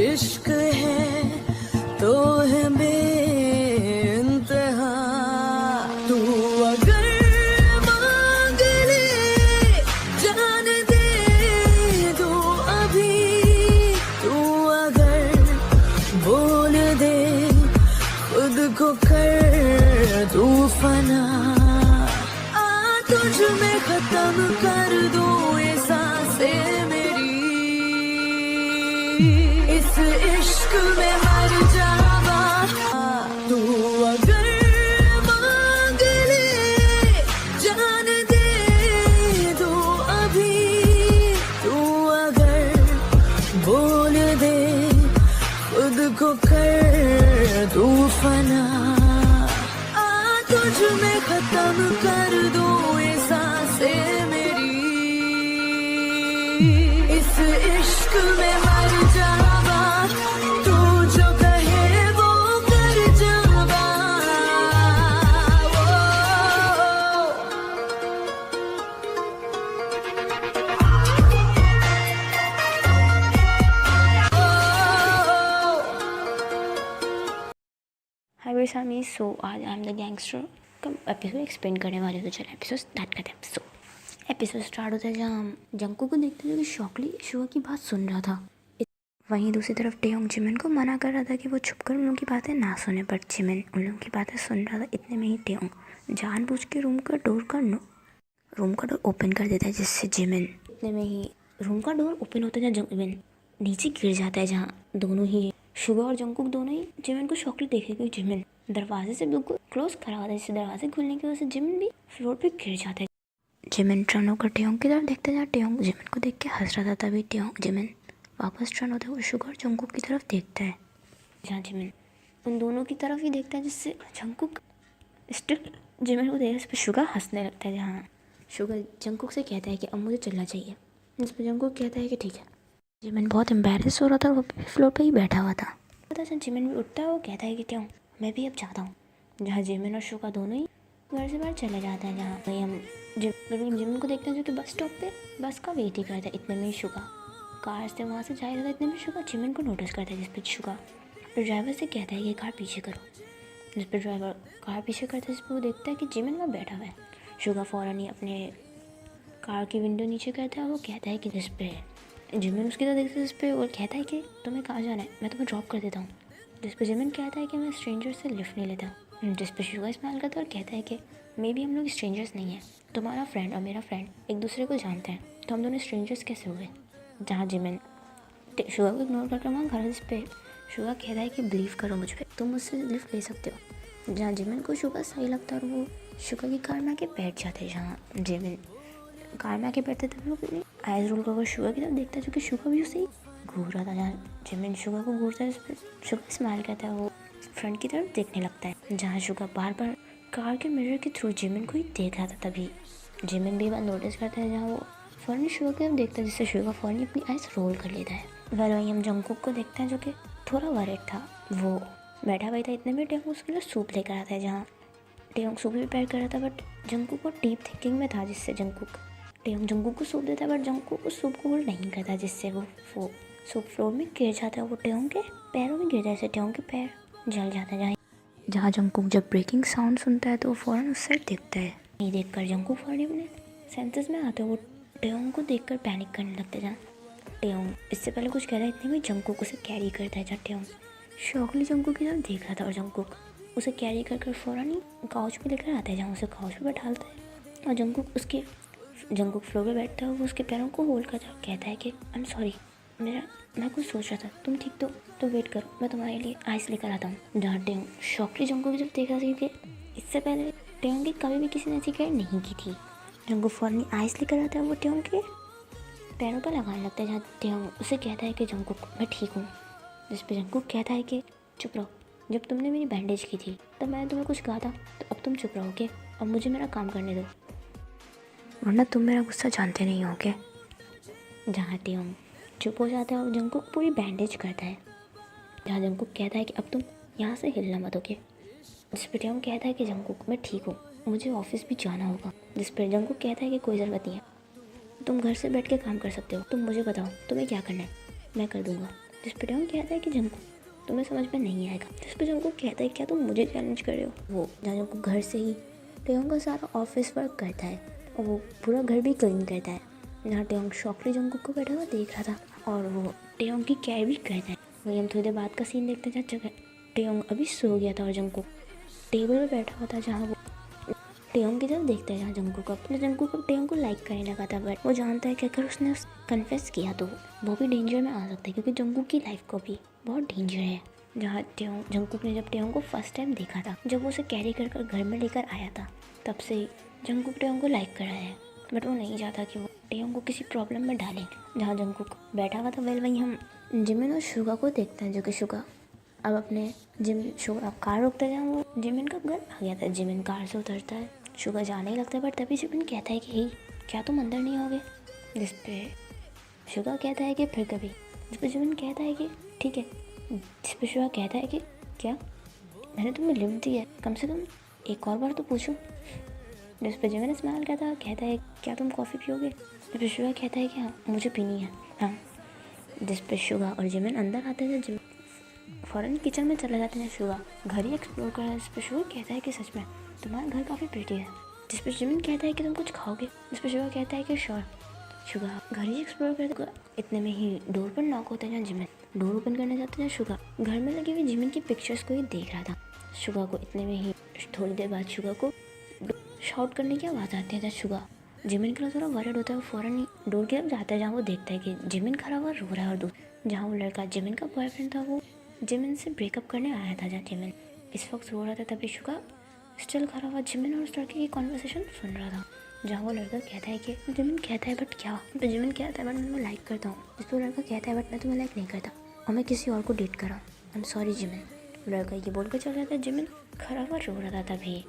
इश्क है तो है बेइंतहा, तू अगर मांग ले जान दे दो अभी, तू अगर बोल दे खुद को कर तू फना, आ तुझ में खत्म कर दूं ये सांसें मेरी, इस इश्क में मर जावा, तू अगर मांग ले जान दे दो अभी, तू अगर बोल दे खुद को कर तू फना, आ तुझ में खत्म कर दूं ये सांसें मेरी, इस इश्क में मर जावा, तू जो कहे वो कर जावा, हाय मेरे सामने। सो आज आई एम द गैंगस्टर का एपिसोड एक्सप्लेन करने वाले हो, तो चलो एपिसोड स्टार्ट करते हैं। सो एपिसोड स्टार्ट होता है जहाँ हम जंकू को देखते हैं जो कि शॉकली शुआ की बात सुन रहा था। वहीं दूसरी तरफ टेयोंग जिमिन को मना कर रहा था कि वो छुपकर उन लोगों की बातें ना सुने, बट जिमिन उन लोगों की बातें सुन रहा था। इतने में ही टेयोंग जानबूझ के रूम का डोर ओपन कर देता है, जिससे जिमिन इतने में ही रूम का डोर ओपन होता है जहाँ जिमिन नीचे गिर जाता है, जहाँ दोनों ही शुगा और जंकुक दोनों ही जिमिन को शॉकली देखे, क्योंकि जिमिन दरवाजे से बिल्कुल क्लोज खड़ा होता है, जिससे दरवाजे खुलने की वजह से जिमिन भी फ्लोर पे गिर जाता है। जिमिन टर्न होकर टेयोंग की तरफ देखता है, जहाँ टेयोंग जिमिन को देख के हंस रहा था। तभी जिमिन वापस टर्न होता है, वो शुगा और जंकुक की तरफ देखता है, जहाँ जिमिन उन दोनों की तरफ ही देखता है, जिससे जंकुक स्टिल जिमिन को देख, इस पर शुगा हंसने लगता है। जहाँ शुगा जंकुक से कहता है कि अब मुझे चलना चाहिए, इस पर जंकुक कहता है कि ठीक है। जिमिन बहुत एम्बेरस हो रहा था, वो फ्लोर पे ही बैठा हुआ था। पता चल जिमिन भी उठता है, वो कहता है कि क्यों मैं भी अब चाहता हूँ। जहाँ जिमिन और शुगा दोनों ही घर से बाहर चले जाते हैं, जहाँ वही हम जिमिन को देखते हैं जो कि बस स्टॉप पे बस का वेट ही करता है। इतने में ही शुगा कार से वहाँ से जा रहा था। इतने में शुगा जिमिन को नोटिस करता है, जिस पर शुगा ड्राइवर से कहता है कि कार पीछे करो, जिस पर ड्राइवर कार पीछे करता है, जिस पर वो देखता है कि जिमिन वहाँ बैठा हुआ है। शुगा फ़ौरन ही अपने कार की विंडो नीचे करता है, वो कहता है कि जिस पे जिमिन उसकी तरह देखते है, जिस पे और कहता है कि तुम्हें कहाँ जाना है, मैं तुम्हें ड्रॉप कर देता हूँ। जिस पे जिमिन कहता है कि मैं स्ट्रेंजर से लिफ्ट नहीं लेता। जिस पे शुगा स्माइल करता है और कहता है कि मे बी हम लोग स्ट्रेंजर्स नहीं हैं, तुम्हारा फ्रेंड और मेरा फ्रेंड एक दूसरे को जानते हैं, तो हम दोनों स्ट्रेंजर्स कैसे हुए। जहाँ जिमिन शुगा को इग्नोर करके वहाँ घर, जिस पे शुगा कहता है कि बिलीव करो मुझ पर, तुम मुझसे लिफ्ट ले सकते हो। जहाँ जिमिन को शुगा सही लगता है और वो शुगा की कार में आके बैठ जाते हैं। जहाँ जिमिन कार में आके बैठते थे, वो अपनी आइज रोल कर शुगा की तरफ देखता है, जो कि शुगा भी उसे घूर रहा था। जहाँ जिमिन शुगा को घूरता है, इस पर शुगा स्माइल करता है, वो फ्रंट की तरफ देखने लगता है। जहाँ शुगा बार बार कार के मिरर के थ्रू जिमिन को ही देख रहा था। तभी जिमिन भी बात नोटिस करता है, जहाँ वो फ़ौरन शुगा की तरफ देखता है, जिससे शुगा फ़ौरन अपनी आइज रोल कर लेता है। वहीं हम जंकुक को देखते हैं, जो कि थोड़ा वरिड था, वो बैठा हुआ था। इतने में टेयोंग उसके लिए सूप लेकर आता है, जहाँ टेयोंग सूप प्रिपेयर कर रहा था, बट जंकुक को डीप थिंकिंग में था, जिससे टेयोंग जंकुक को सूप देता है, बट जंकुक उस सूप को होल्ड नहीं करता, जिससे वो सूप फ्लोर में गिर जाता है। वो टेयोंग के पैरों में गिर जाता है, जिससे टेयोंग के पैर जल जाते हैं। जहाँ जंकुक जब ब्रेकिंग साउंड सुनता है तो वो फ़ौरन उस साइड देखता है। ये देखकर जंकुक फ़ौरन अपने सेंसेस में आते हैं, वो टेयोंग को देखकर पैनिक करने लगता है। जहाँ टेयोंग इससे पहले कुछ कह रहा है, इतने में जंकुक उसे कैरी करता है। जहाँ टेयोंग शॉकली जंकुक की तरफ देख रहा था, और जंकुक उसे कैरी कर फ़ौरन ही काउच पे लेकर आता है, जहाँ उसे काउच पे बैठाता है। और जंकुक फ्लोर पे बैठता है, वो उसके पैरों को होल्ड करता है, कहता है कि आई एम सॉरी, मैं कुछ सोच रहा था, तुम ठीक तो वेट करो, मैं तुम्हारे लिए आइस लेकर आता हूँ। जहाँ टेयोंग शॉकली जंकुक की तरफ देख रहा था, क्योंकि इससे पहले टेयोंग की कभी भी किसी ने ऐसी केयर नहीं की थी। जंकुक फ़ौरन आइस लेकर आता है, वो टेयोंग के पैरों पर लगाने लगता है। जहाँ टेयोंग उसे कहता है कि जंकुक मैं ठीक हूँ, जिस पे जंकुक कहता है कि चुप रहो, जब तुमने मेरी बैंडेज की थी तब मैंने तुम्हें कुछ कहा था, तो अब तुम चुप रहोगे, अब मुझे मेरा काम करने दो, वरना तुम मेरा गुस्सा जानते नहीं हो क्या। जहाँ टेयोंग चुप हो जाता है और जंकुक पूरी बैंडेज करता है। जहाँ जंकुक कहता है कि अब तुम यहाँ से हिलना मत, ओके। जिस पर टेयोंग कहता है कि जंकुक मैं ठीक हूँ, मुझे ऑफिस भी जाना होगा। जिस पर जंकुक कहता है कि कोई ज़रूरत नहीं है, तुम घर से बैठ के काम कर सकते हो, तुम मुझे बताओ तुम्हें क्या करना है, मैं कर दूंगा। जिस पर टेयोंग कहता है कि जंकुक तुम्हें समझ में नहीं आएगा। जिस पर जंकुक कहता है क्या तुम मुझे चैलेंज कर रहे हो। वो जहाँ जंकुक घर से ही टेयोंग का सारा ऑफिस वर्क करता है और वो पूरा घर भी क्लीन करता है। जहाँ टेयोंग शॉकली जंकुक को बैठा हुआ देख रहा था और वो टेयोंग की केयर भी करता है। वही हम थोड़ी देर बाद का सीन देखते हैं जहाँ टेयोंग अभी सो गया था और जंकुक टेबल पर बैठा हुआ था, जहाँ वो टेयोंग की तरफ देखता है। जहाँ जंकुक टेयोंग को लाइक करने लगा था, बट वो जानता है कि अगर उसने कन्फेस किया तो वो भी डेंजर में आ सकता है, क्योंकि जंकुक की लाइफ को भी बहुत डेंजर है। जहाँ जंकुक ने जब टेयोंग को फर्स्ट टाइम देखा था, जब वो उसे कैरी कर घर में लेकर आया था, तब से ही जंकुक टेयोंग को लाइक कर रहा है, बट वो नहीं चाहता कि वो टेयोंग को किसी प्रॉब्लम में डाले। जहाँ जंकुक बैठा हुआ था, वहीं हम जिमिन और शुगा को देखते हैं, जो कि शुगा अब अपने शुगा कार रोकता है। जहाँ वो जिमिन का घर आ गया था, जिमिन कार से उतरता है, शुगा जाने ही लगता है, बट तभी जिमिन कहता है कि हे क्या तुम अंदर नहीं आओगे। जिस पे शुगा कहता है कि फिर कभी। जिस पे जिमिन कहता है कि ठीक है। जिस पे शुगा कहता है कि क्या मैंने तुम्हें लिफ्ट दी है, कम से कम एक और बार तो पूछो। जिस पे जिमिन इस्तेमाल कहता है क्या तुम कॉफ़ी पियोगे। जिस पे शुगा कहता है कि हाँ मुझे पीनी है, हाँ। जिस पे शुगा और जिमिन अंदर आते हैं, जिमिन फ़ौरन किचन में चला जाते हैं। शुगा घर ही एक्सप्लोर कर रहा है। जिस पे शुगा कहता है कि सच में तुम्हारा घर काफ़ी प्रिटी है। जिस पे जिमिन कहता है कि तुम कुछ खाओगे। जिस पे शुगा कहता है कि श्योर। शुगा घर ही एक्सप्लोर करते, इतने में ही डोर पर नॉक होता है। जहाँ जिमिन डोर ओपन करने जाते हैं, शुगा घर में लगी हुई जिमिन की पिक्चर्स को ही देख रहा था। शुगा को इतने में ही थोड़ी देर बाद शुगा को शॉट करने की आवाज़ आती है। जहाँ शुगा जिमिन के लिए थोड़ा वरिड होता है, वो फ़ौरन ही डोर की तरफ जाता है, जहाँ वो देखता है कि जिमिन खड़ा हुआ रो रहा है। और जहाँ वो लड़का जिमिन का बॉयफ्रेंड था, वो जिमिन से ब्रेकअप करने आया था। जहाँ जिमिन इस वक्त रो रहा था, तभी शुगा स्टिल खड़ा हुआ जिमिन और उस लड़के की कॉन्वर्सेशन सुन रहा था। जहाँ वो लड़का कहता है कि जिमिन कहता है बट क्या, तो जिमिन कहता है बट मैं तुम्हें लाइक करता हूँ। जिस पर लड़का कहता है बट मैं तुम्हें लाइक नहीं करता और मैं किसी और को डेट कर रहा हूँ, आई एम सॉरी जिमिन। लड़का ये बोल कर चल रहा था, जिमिन खड़ा हुआ रो रहा था। तभी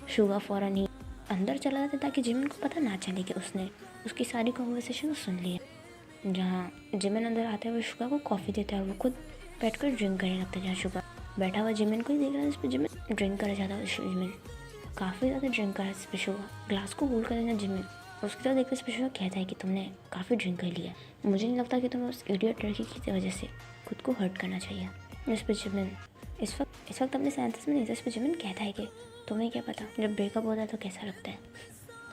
शुगा फ़ौरन ही अंदर चला जाता ताकि जिमिन को पता ना चले कि उसने उसकी सारी कॉन्वर्सेशन सुन ली है। जहाँ जिमिन अंदर आता है, वो शुगा को कॉफ़ी देता है और वो खुद बैठकर ड्रिंक करने लगता है। जहाँ शुगा बैठा हुआ जिमिन को ही देख रहा है, इस पर जिमिन ड्रिंक कर जाता है। जिमिन काफ़ी ज़्यादा ड्रिंक कर रहा है। इस पर शुगा ग्लास को होल्ड कर देना, जिमिन उसकी तरफ देखकर इस पर शुगा कहता है कि तुमने काफ़ी ड्रिंक कर लिया, मुझे नहीं लगता कि तुम्हें उस इडियट लड़की की वजह से खुद को हर्ट करना चाहिए। इस पर जिमिन इस वक्त अपने सेंसेस में नहीं था। इस पर जिमिन कहता है कि तुम्हें क्या पता जब ब्रेकअप होता है तो कैसा लगता है।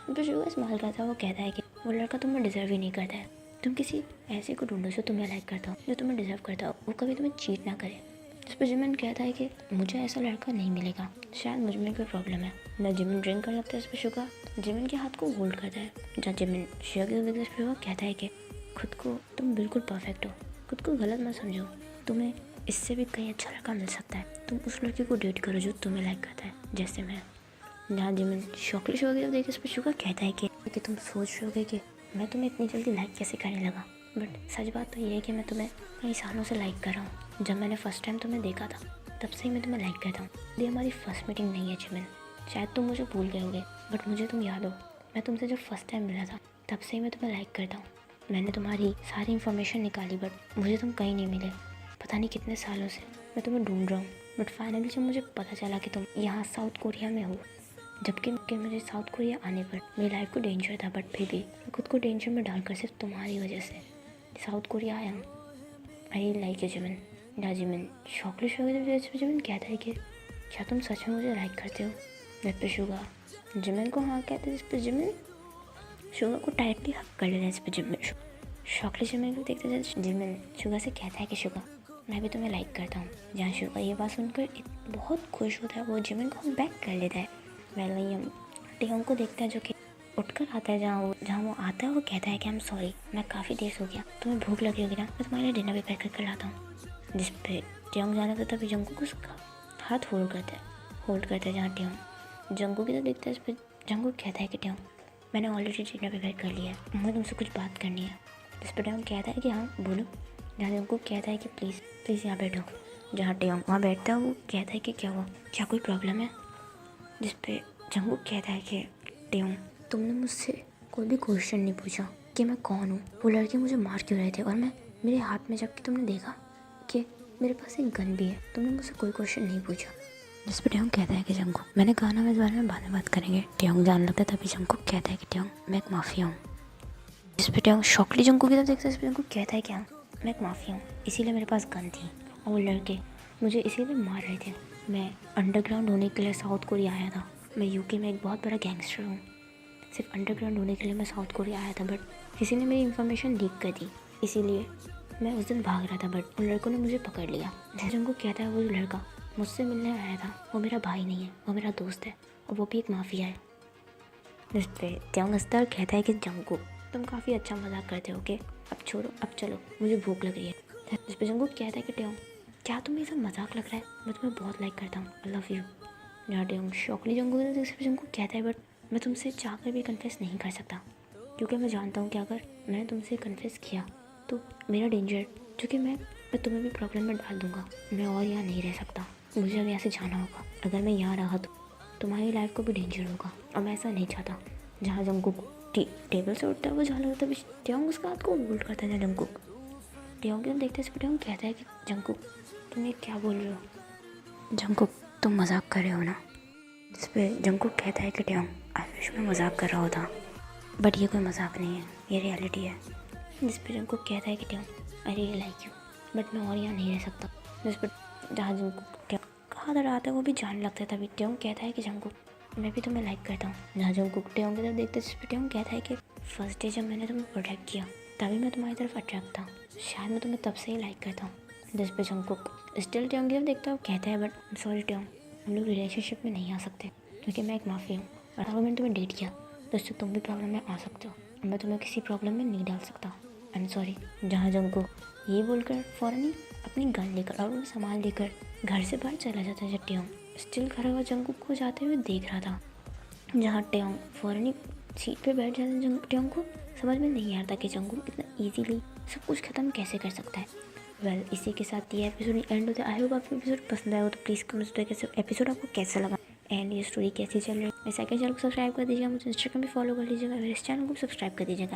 तो शुगा इस्तेमाल करता है, वो कहता है कि वो लड़का तुम्हें डिजर्व ही नहीं करता है, तुम किसी ऐसे को ढूंढो जो तुम्हें लाइक करता हो, जो तुम्हें डिजर्व करता हो, वो कभी तुम्हें चीट ना करे। इस पर जिमिन कहता है कि मुझे ऐसा लड़का नहीं मिलेगा, शायद मुझ में कोई प्रॉब्लम है। ना जिमिन ड्रिंक कर लगता है। इस पर शुगा जिमिन के हाथ को होल्ड करता है। जहाँ जिमिन शुगा के शुगा कहता है कि खुद को तुम बिल्कुल परफेक्ट हो, खुद को गलत मत समझो, तुम्हें इससे भी कहीं अच्छा लड़का मिल सकता है, तुम उस लड़के को डेट करो जो तुम्हें लाइक करता है जैसे मैं। जहाँ जिमिन शॉकली शुगा की तरफ देख इस पर शुगा कहता है कि तुम सोच रहे होगे कि मैं तुम्हें इतनी जल्दी लाइक कैसे करने लगा, बट सच बात तो ये है कि मैं तुम्हें कई सालों से लाइक कर रहा हूँ। जब मैंने फ़र्स्ट टाइम तुम्हें देखा था तब से ही मैं तुम्हें लाइक करता हूँ। ये हमारी फर्स्ट मीटिंग नहीं है जिमिन, शायद तुम मुझे भूल गए होगे, बट मुझे तुम याद हो, मैं तुमसे जब फर्स्ट टाइम मिला था तब से ही मैं तुम्हें लाइक करता हूँ। मैंने तुम्हारी सारी इन्फॉर्मेशन निकाली, बट मुझे तुम कहीं नहीं मिले। पता नहीं कितने सालों से मैं तुम्हें ढूंढ रहा हूँ, बट फाइनली जब मुझे पता चला कि तुम यहाँ साउथ कोरिया में हो, जबकि मुझे साउथ कोरिया आने पर मेरी लाइफ को डेंजर था, बट फिर भी मैं खुद को डेंजर में डालकर सिर्फ तुम्हारी वजह से साउथ कोरिया आया हूँ। I like you Jimin. या जिमिन शॉकली जिमिन कहता है कि क्या तुम सच में मुझे लाइक करते हो। जिस पे शुगा जिमिन को हाँ कहते हैं। जिस पे जिमिन शुगा को टाइटली हक कर लेते हैं। इस पे जिमिन शॉकली जिमिन को देखते हैं। जिमिन शुगा से कहता है कि शुगा मैं भी तुम्हें लाइक करता हूँ। जहाँ शुगा ये बात सुनकर बहुत खुश होता है, वो जिमिन को बैक कर लेता है। वहीं हम टेयोंग को देखते हैं जो कि उठकर आता है। जहाँ वो आता है, वो कहता है कि आई एम सॉरी, मैं काफ़ी देर हो गया, तुम्हें भूख लगी होगी ना, मैं तुम्हारे लिए डिनर भी पैक कर लाता हूँ। जिस पे टेयोंग जाना था, तभी जंकुक उसका हाथ होल्ड करता है। जहाँ टेयोंग जंकुक की तरफ देखता है, इस पर जंकुक कहता है कि टेयोंग मैंने ऑलरेडी डिनर भी पैक कर लिया है, मुझे तुमसे कुछ बात करनी है। जिस पर टेयोंग कहता है कि हाँ बोलो। जहाँ जंगकुक कहता है कि प्लीज़ प्लीज़ यहाँ बैठो। जहाँ टेयोंग वहाँ बैठता है, वो कहता है कि क्या हुआ, क्या कोई प्रॉब्लम है। जिस पे जंगकुक कहता है कि टेयोंग तुमने मुझसे कोई भी क्वेश्चन नहीं पूछा कि मैं कौन हूँ, वो लड़के मुझे मार क्यों रहे थे, और मैं मेरे हाथ में, जबकि तुमने देखा कि मेरे पास एक गन भी है, तुमने मुझसे कोई क्वेश्चन नहीं पूछा। जिस पे टेयोंग कहता है कि जंगकुक मैंने कहा ना, मैं इस बारे में बाद में बात करेंगे। टेयोंग जान लगता है, तभी जंगकुक कहता है कि टेयोंग मैं एक माफिया हूँ। जिस पे टेयोंग शॉकली जंगकुक की तरफ देखता है, इस पे जंगकुक कहता है क्या मैं एक माफिया हूँ, इसीलिए मेरे पास गन थी और वो लड़के मुझे इसीलिए मार रहे थे। मैं अंडरग्राउंड होने के लिए साउथ कोरिया आया था। मैं यूके में एक बहुत बड़ा गैंगस्टर हूँ। सिर्फ अंडरग्राउंड होने के लिए मैं साउथ कोरिया आया था, बट किसी ने मेरी इन्फॉर्मेशन लीक कर दी, इसीलिए मैं उस दिन भाग रहा था, बट उन लड़कों ने मुझे पकड़ लिया। जंगकुक कहता है वो जो लड़का मुझसे मिलने आया था वो मेरा भाई नहीं है, वो मेरा दोस्त है और वो भी एक माफिया है। जिस पे टेयोंग हंसता है और कहता है कि जंगकुक तुम काफ़ी अच्छा मजाक करते हो, ओके अब छोड़ो, अब चलो मुझे भूख लग रही है। जिस पे जंगकुक कहता है कि टेयोंग क्या तुम्हें ये सब मजाक लग रहा है, मैं तुम्हें बहुत लाइक करता हूँ, आई लव यू। जहाँ टेयोंग शॉकली जंगकुक है, जिस पे जंगकुक कहता है बट मैं तुमसे चाहकर भी कन्फेस नहीं कर सकता, क्योंकि मैं जानता हूँ कि अगर मैंने तुमसे कन्फेस किया तो मेरा डेंजर, क्योंकि मैं तुम्हें भी प्रॉब्लम में डाल दूँगा। मैं और यहाँ नहीं रह सकता, मुझे अब यहाँ से जाना होगा। अगर मैं यहाँ रहा तो तुम्हारी लाइफ को भी डेंजर होगा और मैं ऐसा नहीं चाहता। जहाँ जंगकुक टेबल से उठता है, वो जहाँ लगता है टेयोंग उसका हाथ को होल्ड करता है। जहाँ जंगकुक टेयोंग की तरफ देखते हैं, टेयोंग कहता है कि जंगकुक तुम ये क्या बोल रहे हो, जंगकुक तुम मजाक कर रहे हो ना। जिस पे जंगकुक कहता है कि टेयोंग आई विश मैं मजाक कर रहा होता, बट ये कोई मजाक नहीं है, ये रियलिटी है। जिस पे जंगकुक कहता है कि Taeyong I really like you, but मैं और यहाँ नहीं रह सकता। जिस पर जहाँ जंगकुक कहाँ दर आता है वो भी जान लगता है, तभी टेयोंग कहता है कि जंगकुक मैं भी तुम्हें लाइक करता हूँ। जहाँ जंगकुक टेयोंग की तरफ देखते, जिस पे टेयोंग कहता है कि फर्स्ट डे जब मैंने तुम्हें प्रोटेक्ट किया तभी मैं तुम्हारी तरफ अट्रैक्ट था, शायद मैं तुम्हें तब से ही लाइक करता हूँ। जिस पे जंगकुक स्टिल टेयोंग की तरफ देखता है, कहता है बट सॉरी टेयोंग हम लोग रिलेशनशिप में नहीं आ सकते, क्योंकि मैं एक माफिया हूँ और अगर मैंने तुम्हें डेट किया तो उससे तुम भी प्रॉब्लम में आ सकते हो, मैं तुम्हें किसी प्रॉब्लम में नहीं डाल सकता, आई एम सॉरी। जहाँ जंगकुक ये बोलकर फ़ौरन ही अपनी गन लेकर और वो सामान लेकर घर से बाहर चला जाता है। जब टेयोंग स्टिल खड़ा हुआ जंगकुक को जाते हुए देख रहा था, जहाँ टेयोंग फ़ौरन ही सीट पे बैठ जाता है। टेयोंग को समझ में नहीं आता कि जंगकुक इतना इजीली सब कुछ ख़त्म कैसे कर सकता है। वेल इसी के साथ ये एपिसोड एंड होता है। आई होप आपको एपिसोड पसंद आया हो, तो प्लीज़ कमेंट करके एपिसोड आपको कैसा लगा एंड ये स्टोरी कैसी चल रही है। मेरे सेकंड चैनल को सब्सक्राइब कर दीजिएगा, मुझे इंस्टाग्राम भी फॉलो कर लीजिएगा, मेरे इस चैनल को सब्सक्राइब कर दीजिएगा।